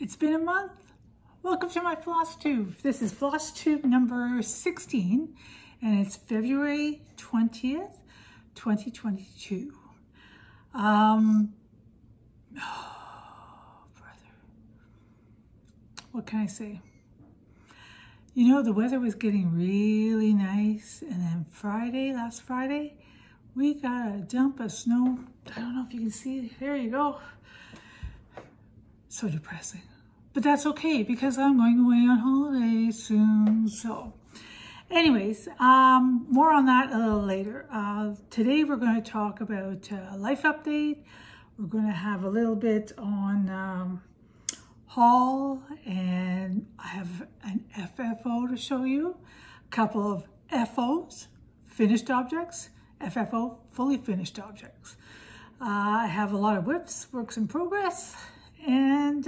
It's been a month. Welcome to my Flosstube. This is Flosstube number 16, and it's February 20th, 2022. Oh, brother. What can I say? You know, the weather was getting really nice, and then last Friday, we got a dump of snow. I don't know if you can see it. There you go. So depressing. But that's okay because I'm going away on holiday soon. So anyways, more on that a little later. Today we're going to talk about life update. We're going to have a little bit on haul, and I have an FFO to show you. A couple of FOs, finished objects, FFO, fully finished objects. I have a lot of whips, works in progress, and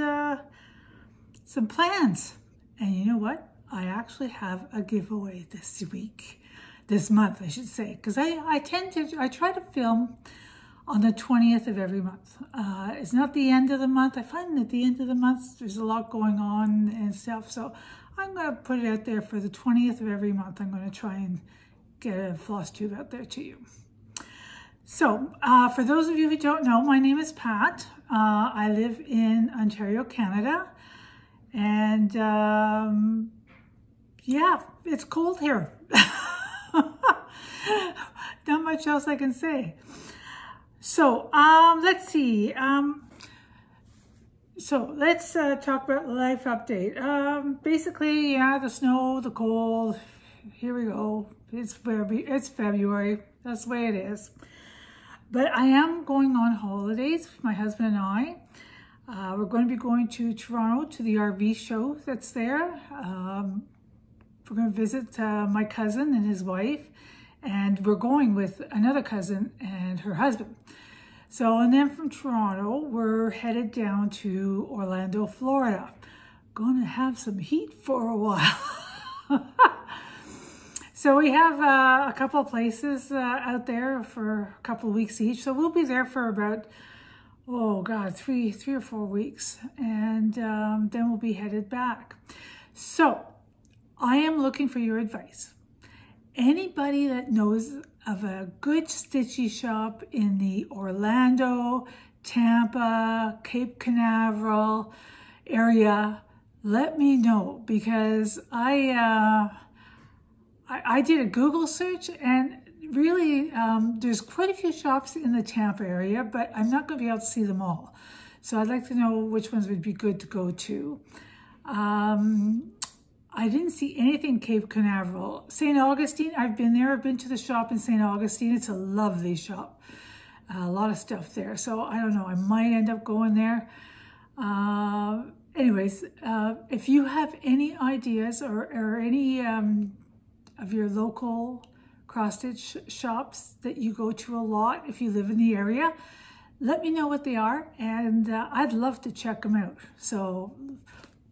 some plans. And you know what? I actually have a giveaway this month, I should say, because I try to film on the 20th of every month. It's not the end of the month. I find at the end of the month, there's a lot going on and stuff. So I'm going to put it out there for the 20th of every month. I'm going to try and get a Flosstube out there to you. So for those of you who don't know, my name is Pat. I live in Ontario, Canada. And yeah, it's cold here. Not much else I can say. So let's see. So let's talk about life update. Basically, yeah, the snow, the cold. Here we go. It's February. That's the way it is. But I am going on holidays with my husband and I. We're going to be going to Toronto to the RV show that's there. We're going to visit my cousin and his wife, and we're going with another cousin and her husband. So, and then from Toronto, we're headed down to Orlando, Florida. Going to have some heat for a while. So we have a couple of places out there for a couple of weeks each. So we'll be there for about, oh God, three or 4 weeks. And then we'll be headed back. So I am looking for your advice. Anybody that knows of a good stitchy shop in the Orlando, Tampa, Cape Canaveral area, let me know, because I did a Google search, and really there's quite a few shops in the Tampa area, but I'm not going to be able to see them all. So I'd like to know which ones would be good to go to. I didn't see anything Cape Canaveral. St. Augustine, I've been there. I've been to the shop in St. Augustine. It's a lovely shop. A lot of stuff there. So I don't know. I might end up going there. Anyways, if you have any ideas or any of your local cross-stitch shops that you go to a lot, if you live in the area, let me know what they are, and I'd love to check them out. So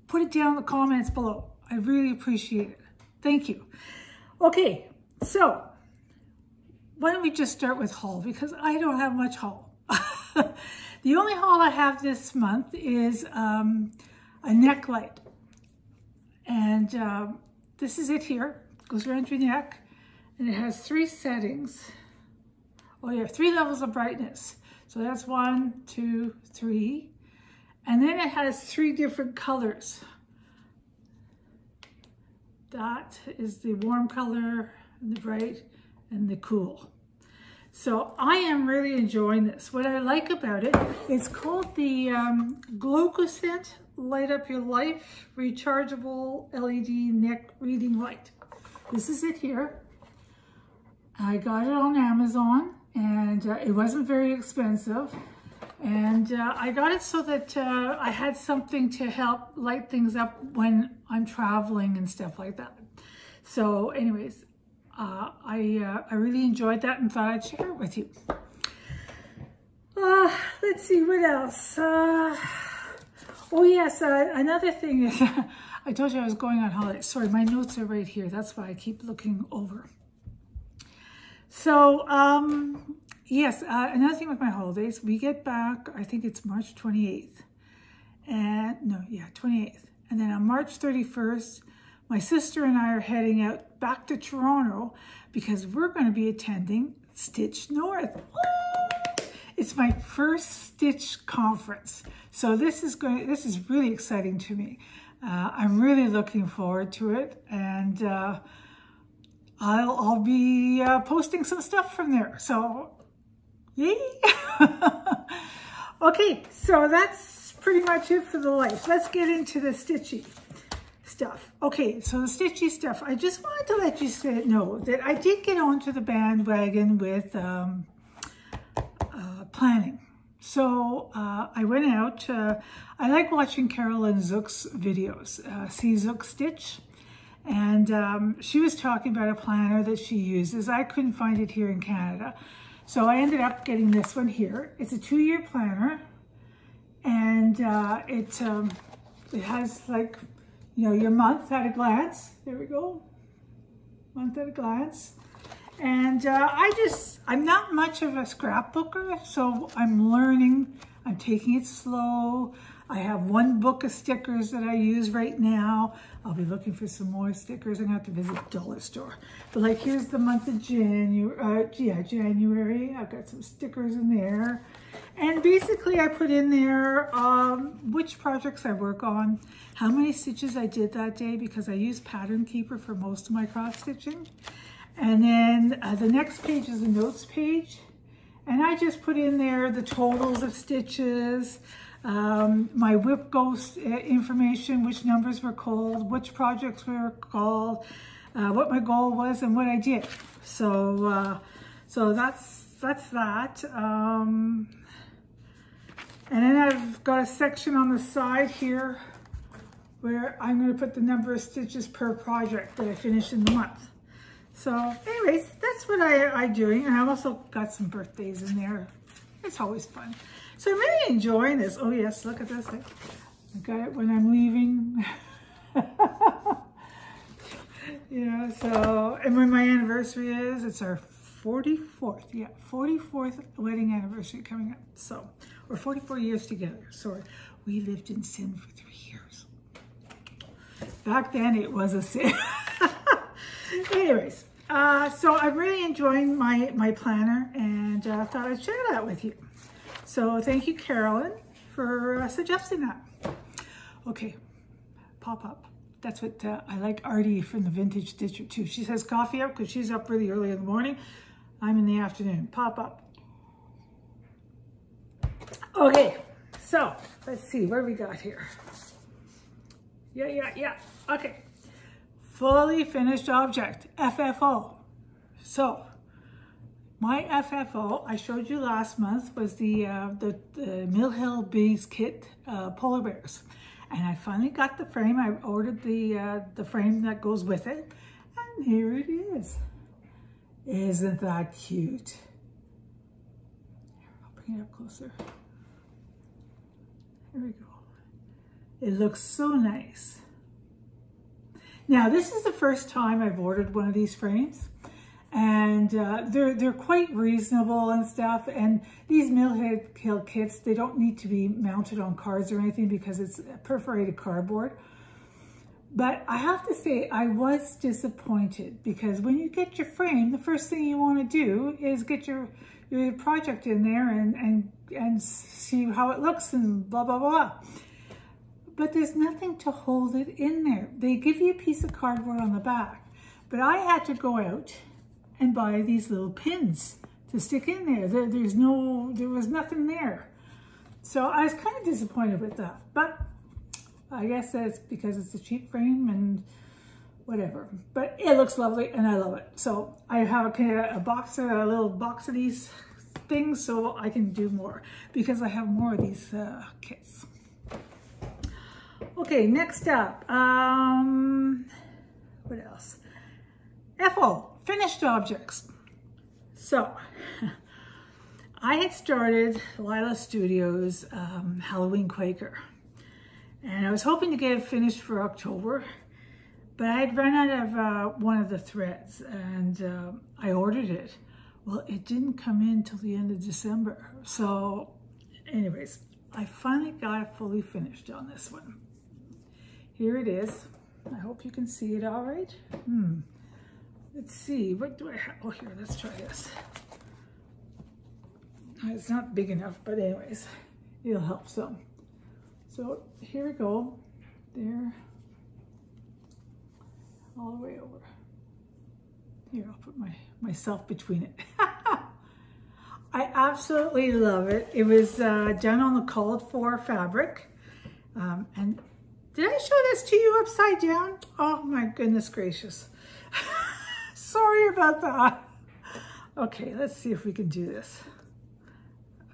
put it down in the comments below. I really appreciate it. Thank you. Okay, so why don't we just start with haul, because I don't have much haul. The only haul I have this month is a Necklight, and this is it here. It goes around your neck, and it has 3 settings. Oh yeah, 3 levels of brightness. So that's 1, 2, 3. And then it has 3 different colors. That is the warm color, the bright, and the cool. So I am really enjoying this. What I like about it, it's called the CZookStitch Light Up Your Life Rechargeable LED Neck Reading Light. This is it here. I got it on Amazon, and it wasn't very expensive. And I got it so that I had something to help light things up when I'm traveling and stuff like that. So anyways, I really enjoyed that and thought I'd share it with you. Let's see, what else? Oh yes, another thing is, I told you I was going on holiday. Sorry, my notes are right here. That's why I keep looking over. So, yes, another thing with my holidays, we get back, I think it's March 28th. and no, yeah, 28th. And then on March 31st, my sister and I are heading out back to Toronto because we're going to be attending Stitch North. Woo! It's my first Stitch conference. So this is really exciting to me. I'm really looking forward to it, and I'll be posting some stuff from there. So, yay! Okay, so that's pretty much it for the life. Let's get into the stitchy stuff. Okay, so the stitchy stuff. I just wanted to let you know that I did get onto the bandwagon with planning. So I went out. I like watching Carolyn Zook's videos, CZookStitch. And she was talking about a planner that she uses. I couldn't find it here in Canada. So I ended up getting this one here. It's a 2-year planner. And it has, like, you know, your month at a glance. There we go. Month at a glance. And I'm not much of a scrapbooker, so I'm learning. I'm taking it slow. I have one book of stickers that I use right now. I'll be looking for some more stickers. I'm gonna have to visit the dollar store. But like, here's the month of January. January. I've got some stickers in there. And basically I put in there which projects I work on, how many stitches I did that day, because I use Pattern Keeper for most of my cross stitching. And then the next page is the notes page. And I just put in there the totals of stitches, my whip ghost information, which numbers were called, which projects were called, what my goal was, and what I did. So that's that. And then I've got a section on the side here where I'm going to put the number of stitches per project that I finished in the month. So anyways, that's what I'm doing. And I've also got some birthdays in there. It's always fun. So I'm really enjoying this. Oh yes, look at this. I got it when I'm leaving. Yeah, so, and when my anniversary is, it's our 44th. Yeah, 44th wedding anniversary coming up. So, we're 44 years together. So we lived in sin for 3 years. Back then it was a sin. Anyways, so I'm really enjoying my planner, and I thought I'd share that with you. So thank you, Carolyn, for suggesting that. Okay, pop up. That's what I like Artie from the Vintage Stitcher too. She says coffee up because she's up really early in the morning. I'm in the afternoon. Pop up. Okay, so let's see what we got here. Yeah. Okay. Fully finished object, FFO. So, my FFO, I showed you last month, was the Mill Hill Bees Kit polar bears. And I finally got the frame. I ordered the frame that goes with it. And here it is. Isn't that cute? I'll bring it up closer. Here we go. It looks so nice. Now, this is the first time I've ordered one of these frames, and they're quite reasonable and stuff. And these Mill Hill kits, they don't need to be mounted on cards or anything because it's perforated cardboard. But I have to say, I was disappointed because when you get your frame, the first thing you want to do is get your project in there and see how it looks and blah, blah, blah. But there's nothing to hold it in there. They give you a piece of cardboard on the back, but I had to go out and buy these little pins to stick in there. There was nothing there. So I was kind of disappointed with that, but I guess that's because it's a cheap frame and whatever. But it looks lovely and I love it. So I have a little box of these things so I can do more because I have more of these kits. Okay, next up, what else? FO, finished objects. So, I had started Lila Studios Halloween Quaker, and I was hoping to get it finished for October, but I had run out of one of the threads, and I ordered it. Well, it didn't come in till the end of December. So, anyways, I finally got it fully finished on this one. Here it is. I hope you can see it all right. Let's see, what do I have? Oh, here, let's try this. It's not big enough, but anyways, it'll help some. So here we go. There. All the way over. Here, I'll put myself between it. I absolutely love it. It was done on the called for fabric. And did I show this to you upside down? Oh my goodness gracious. Sorry about that. Okay, let's see if we can do this.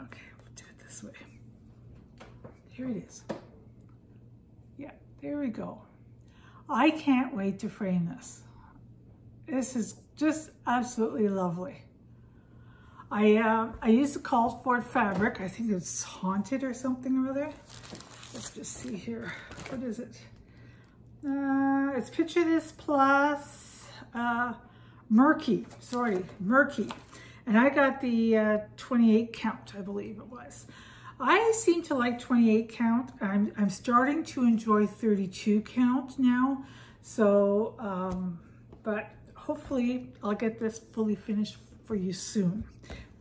Okay, we'll do it this way. Here it is. Yeah, there we go. I can't wait to frame this. This is just absolutely lovely. I used the called for fabric. I think it's Haunted or something or other. Let's just see here. What is it? It's Picture This plus Murky. Sorry, Murky. And I got the 28 count, I believe it was. I seem to like 28 count. I'm starting to enjoy 32 count now. So, but hopefully I'll get this fully finished for you soon.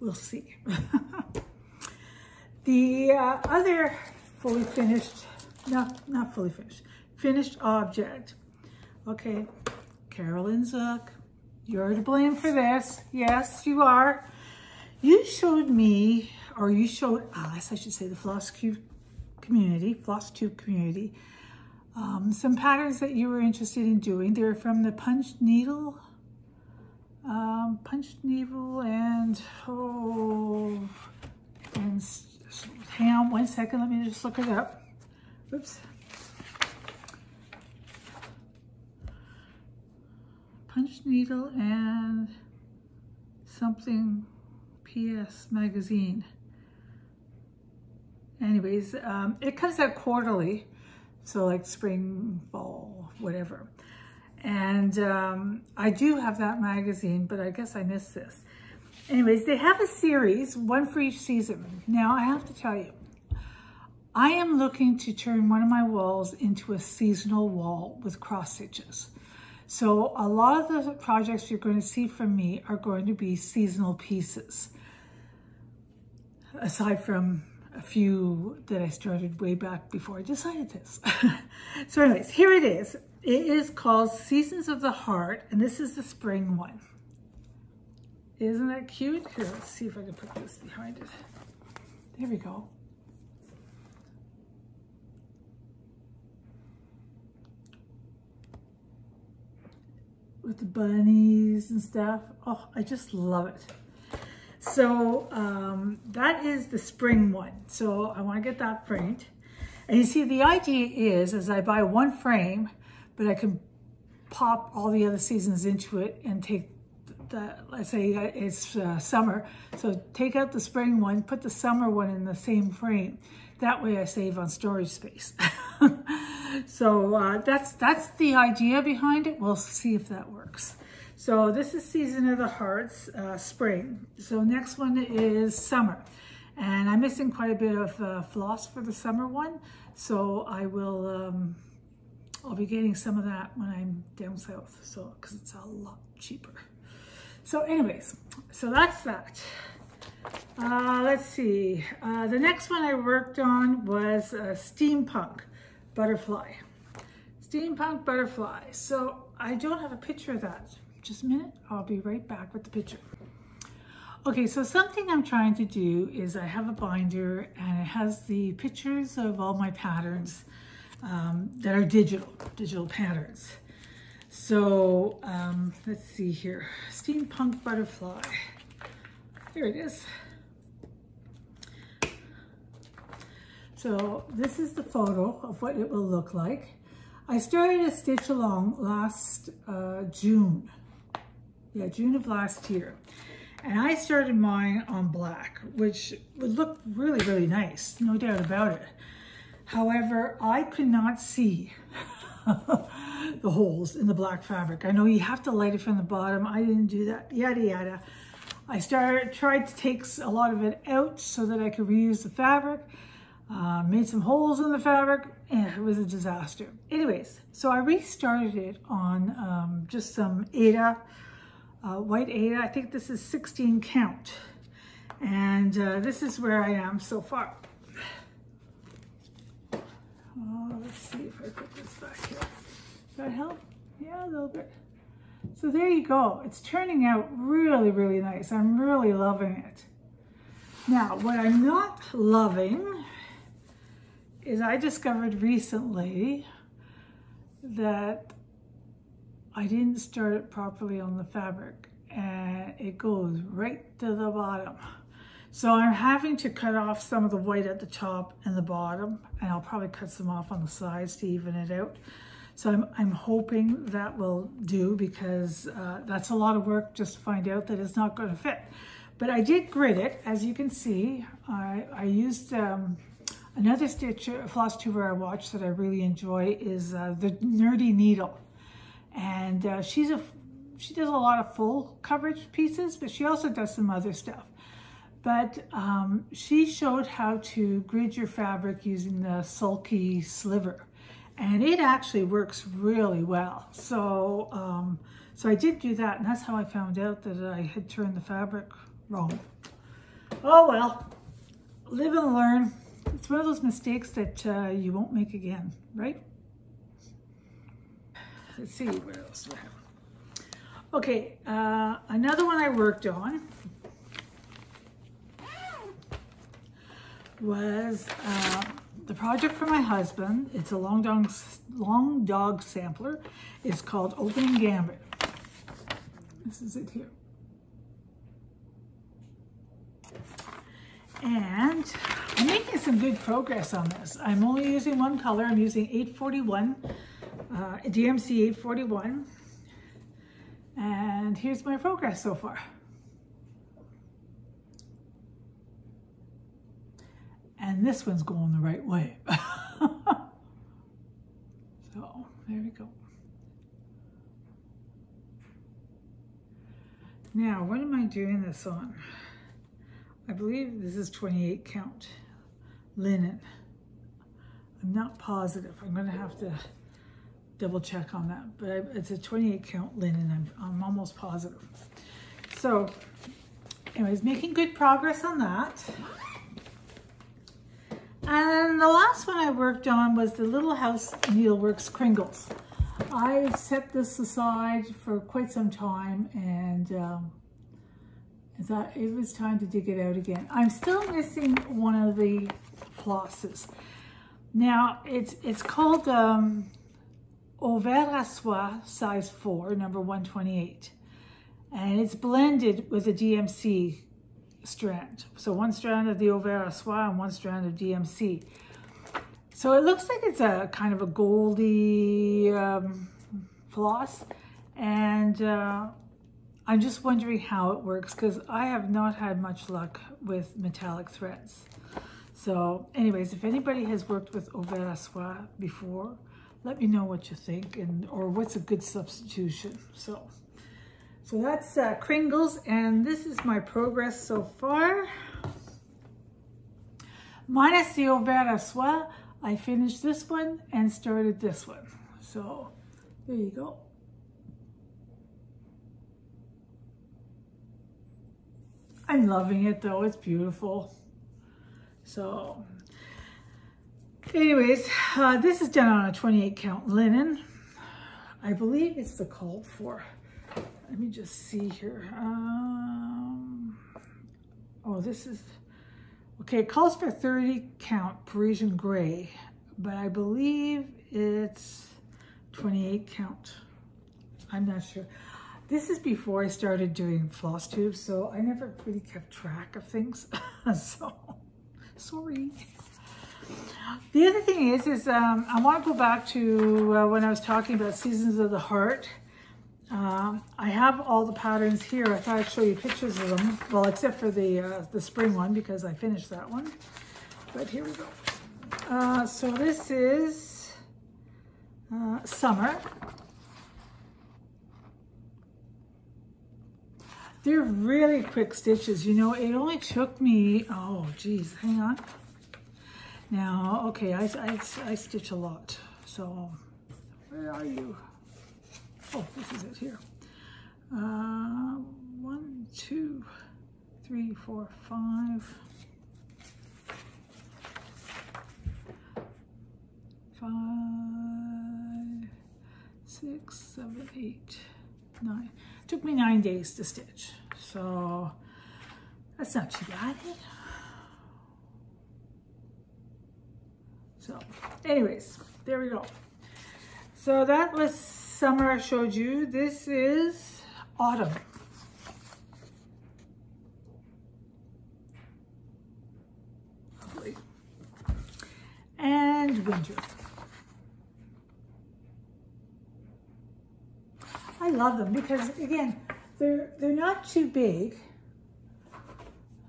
We'll see. The other fully finished, not fully finished, finished object. Okay, Carolyn Zook, you're to blame for this. Yes, you are. You showed me, or you showed us, I should say, the Flosstube community, some patterns that you were interested in doing. They're from the punched needle and hang on 1 second, let me just look it up. Oops. Punched needle and something PS magazine. Anyways, it comes out quarterly, so like spring, fall, whatever. And I do have that magazine, but I guess I missed this. Anyways, they have a series, one for each season. Now, I have to tell you, I am looking to turn one of my walls into a seasonal wall with cross stitches. So a lot of the projects you're going to see from me are going to be seasonal pieces, aside from a few that I started way back before I decided this. So anyways, here it is. It is called Seasons of the Heart, and this is the spring one. Isn't that cute? Here, let's see if I can put this behind it. There we go. With the bunnies and stuff. Oh, I just love it. So that is the spring one. So I want to get that framed. And you see, the idea is I buy one frame, but I can pop all the other seasons into it and take the, let's say it's summer. So take out the spring one, put the summer one in the same frame. That way I save on storage space. So that's the idea behind it. We'll see if that works. So this is Season of the Hearts, spring. So next one is summer. And I'm missing quite a bit of floss for the summer one. So I will, I'll be getting some of that when I'm down south. So, cause it's a lot cheaper. So anyways, so that's that. Let's see. The next one I worked on was Steampunk Butterfly. Steampunk Butterfly. So I don't have a picture of that. Just a minute. I'll be right back with the picture. Okay, so something I'm trying to do is I have a binder and it has the pictures of all my patterns that are digital patterns. So let's see here. Steampunk Butterfly. Here it is. So this is the photo of what it will look like. I started a stitch along last June. Yeah, June of last year. And I started mine on black, which would look really, really nice, no doubt about it. However, I could not see the holes in the black fabric. I know you have to light it from the bottom. I didn't do that, yada, yada. I tried to take a lot of it out so that I could reuse the fabric. Made some holes in the fabric, and it was a disaster. Anyways, so I restarted it on just some Aida, white Aida. I think this is 16 count. And this is where I am so far. Let's see if I put this back here. Does that help? Yeah, a little bit. So there you go. It's turning out really, really nice. I'm really loving it. Now, what I'm not loving is I discovered recently that I didn't start it properly on the fabric, and it goes right to the bottom. So I'm having to cut off some of the white at the top and the bottom, and I'll probably cut some off on the sides to even it out. So I'm hoping that will do, because that's a lot of work just to find out that it's not going to fit. But I did grit it, as you can see. I used another stitch, a Flosstuber I watch that I really enjoy is the Nerdy Needle. And she does a lot of full coverage pieces, but she also does some other stuff. But she showed how to grid your fabric using the sulky sliver. And it actually works really well. So, so I did do that, and that's how I found out that I had turned the fabric wrong. Oh well, live and learn. It's one of those mistakes that you won't make again, right? Let's see, what else do I have? Okay, another one I worked on was the project for my husband. It's a long dog sampler. It's called Opening Gambit. This is it here. And I'm making some good progress on this. I'm only using one color. I'm using 841, DMC 841. And here's my progress so far. And this one's going the right way. So there we go. Now, what am I doing this on? I believe this is 28 count linen. I'm not positive. I'm going to have to double check on that, but it's a 28 count linen. I'm almost positive. So anyways, making good progress on that. And the last one I worked on was the Little House Needleworks Kringles. I set this aside for quite some time, and I thought it was time to dig it out again. I'm still missing one of the flosses. Now, it's called Au Vert à Soie, size 4, number 128. And it's blended with a DMC strand. So one strand of the Au Vert à Soie and one strand of DMC. So it looks like it's a kind of a goldy floss. And I'm just wondering how it works, because I have not had much luck with metallic threads. So anyways, if anybody has worked with Au Vert à Soie before, let me know what you think, or what's a good substitution. So that's Kringles, and this is my progress so far. Minus the Au Vert à Soie, I finished this one and started this one. So there you go. I'm loving it though, it's beautiful. So anyways, this is done on a 28 count linen. I believe it's the called for. Let me just see here. Oh, this is, okay, it calls for 30 count Parisian gray, but I believe it's 28 count. I'm not sure. This is before I started doing Flosstube, so I never really kept track of things. So, sorry. The other thing is I want to go back to when I was talking about Seasons of the Heart. I have all the patterns here. I thought I'd show you pictures of them. Well, except for the spring one, because I finished that one. But here we go. So this is summer. They're really quick stitches. You know, it only took me, oh geez, hang on. Now, okay, I stitch a lot. So, where are you? Oh, this is it here. 1, 2, 3, 4, 5. 5, 6, 7, 8, 9. Took me 9 days to stitch. So, that's not too bad. So, anyways, there we go. So that was summer I showed you. This is autumn. Lovely. And winter. I love them because, again, they're not too big.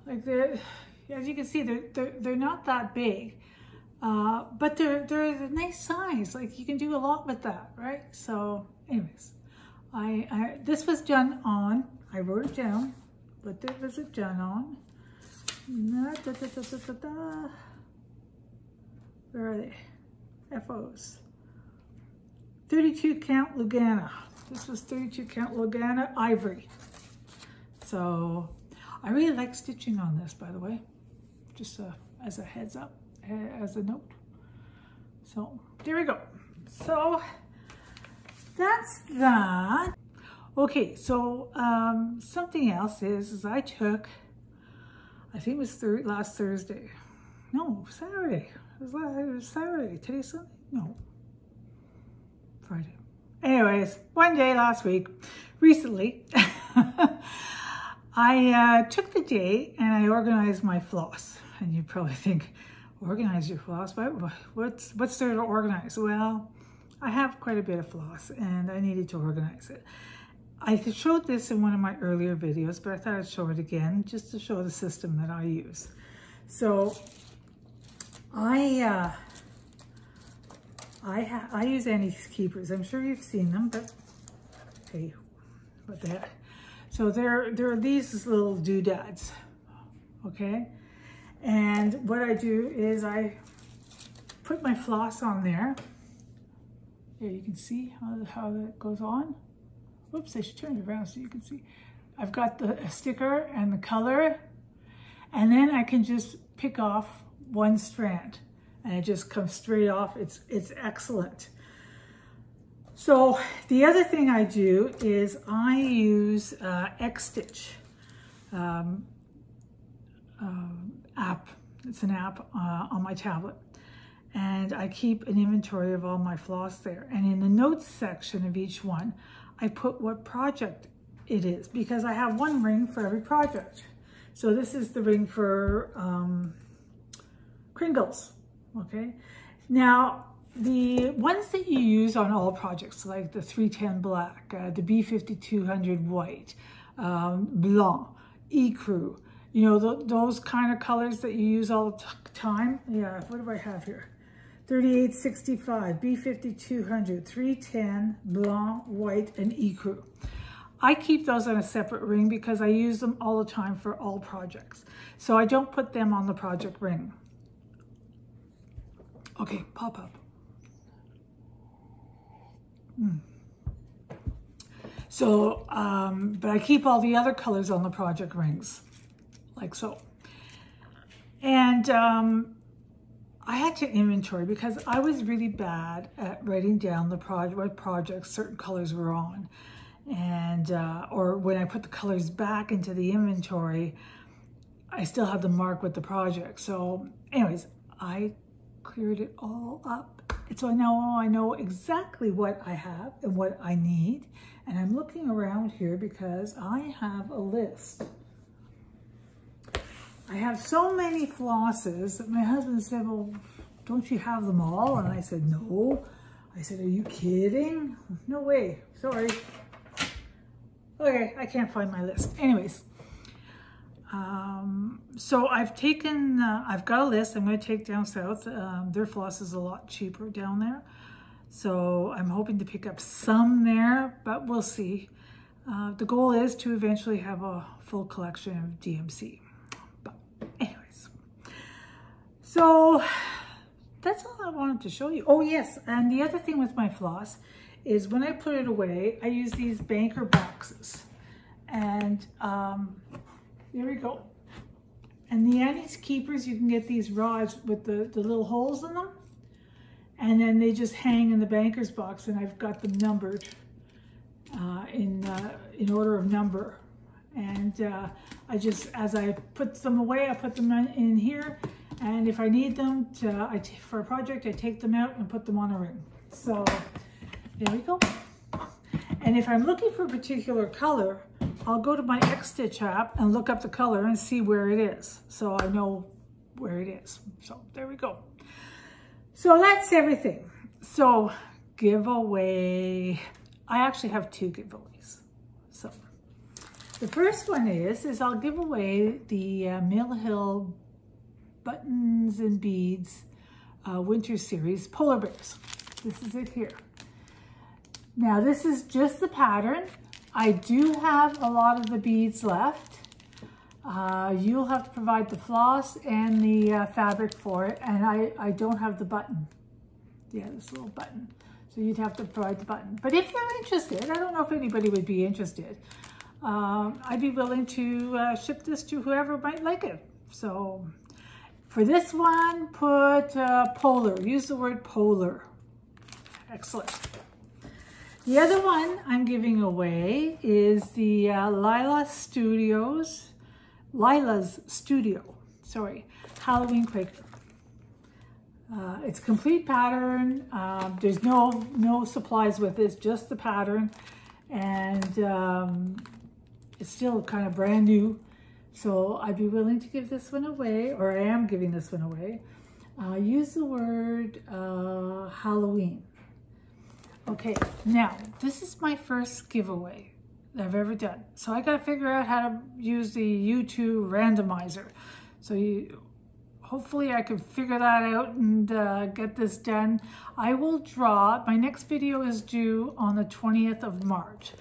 Like as you can see, they're not that big. But they're a nice size. Like you can do a lot with that, right? So, anyways, this was done on. I wrote it down. What was it done on? Where are they? FOs. 32 count Lugana. This was 32 count Lugana ivory. So, I really like stitching on this, by the way. Just as a heads up. As a note. So there we go. So that's that. Okay, so something else is I took, I think it was last Thursday. No, Saturday. It was Saturday. Today's Sunday? No. Friday. Anyways, one day last week, recently, I took the day and I organized my floss. And you probably think, organize your floss? What's there to organize? Well, I have quite a bit of floss and I needed to organize it. I showed this in one of my earlier videos, but I thought I'd show it again just to show the system that I use. So I use Annie's Keepers. I'm sure you've seen them, but hey, what the heck? So there are these little doodads, okay? And what I do is I put my floss on there. Here you can see how that goes on. Whoops, I should turn it around so you can see. I've got the sticker and the color, and then I can just pick off one strand and it just comes straight off. It's excellent. So the other thing I do is I use CZookStitch. App. It's an app on my tablet, and I keep an inventory of all my floss there, and in the notes section of each one I put what project it is, because I have one ring for every project. So this is the ring for Kringles. Okay, now the ones that you use on all projects, like the 310 black, the B5200 white, blanc, ecru, you know, those kind of colors that you use all the time. Yeah, what do I have here? 3865, B5200, 310, blanc, white, and ecru. I keep those on a separate ring because I use them all the time for all projects. So I don't put them on the project ring. Okay, pop up. So, but I keep all the other colors on the project rings, like so. And I had to inventory because I was really bad at writing down the what projects certain colors were on. And, or when I put the colors back into the inventory, I still had the mark with the project. So anyways, I cleared it all up. So now I know exactly what I have and what I need. And I'm looking around here because I have a list. I have so many flosses that my husband said, well, don't you have them all? And I said, no. I said, are you kidding? No way, sorry. Okay, I can't find my list. Anyways, so I've taken, I've got a list I'm going to take down south. Their floss is a lot cheaper down there. So I'm hoping to pick up some there, but we'll see. The goal is to eventually have a full collection of DMC. But anyways, so that's all I wanted to show you. Oh yes, and the other thing with my floss is when I put it away, I use these banker boxes. And there we go. And the Annie's Keepers, you can get these rods with the little holes in them. And then they just hang in the banker's box, and I've got them numbered in order of number. And I just, as I put them away, I put them in here. And if I need them for a project, I take them out and put them on a ring. So there we go. And if I'm looking for a particular color, I'll go to my CZookStitch app and look up the color and see where it is. So I know where it is. So there we go. So that's everything. So giveaway. I actually have 2 giveaways. So the first one is I'll give away the Mill Hill Buttons and Beads Winter Series Polar Bears. This is it here. Now this is just the pattern. I do have a lot of the beads left. You'll have to provide the floss and the fabric for it, and I don't have the button. Yeah, this little button. So you'd have to provide the button. But if you're interested, I don't know if anybody would be interested, I'd be willing to ship this to whoever might like it. So for this one, put polar. Use the word polar. Excellent. The other one I'm giving away is the Lila's Studio, Halloween Quaker. It's complete pattern. There's no supplies with it, it's just the pattern. And it's still kind of brand new. So I'd be willing to give this one away, or I am giving this one away. Use the word Halloween. Okay, now this is my first giveaway that I've ever done. So I got to figure out how to use the YouTube randomizer. So hopefully I can figure that out and get this done. I will draw, my next video is due on the 20th of March.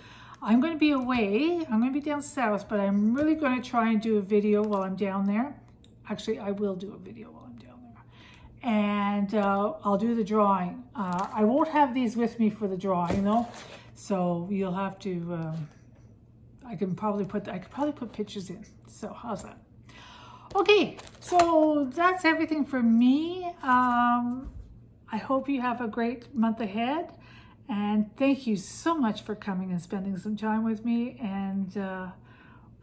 I'm going to be away, I'm going to be down south, but I'm really going to try and do a video while I'm down there. Actually, I will do a video while I'm down there. And I'll do the drawing. I won't have these with me for the drawing though, so you'll have to, I could probably put pictures in. So how's that? Okay, so that's everything for me. I hope you have a great month ahead. And thank you so much for coming and spending some time with me. And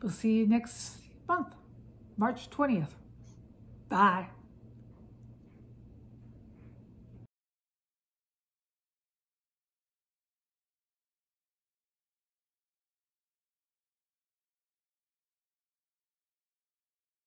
we'll see you next month, March 20th. Bye.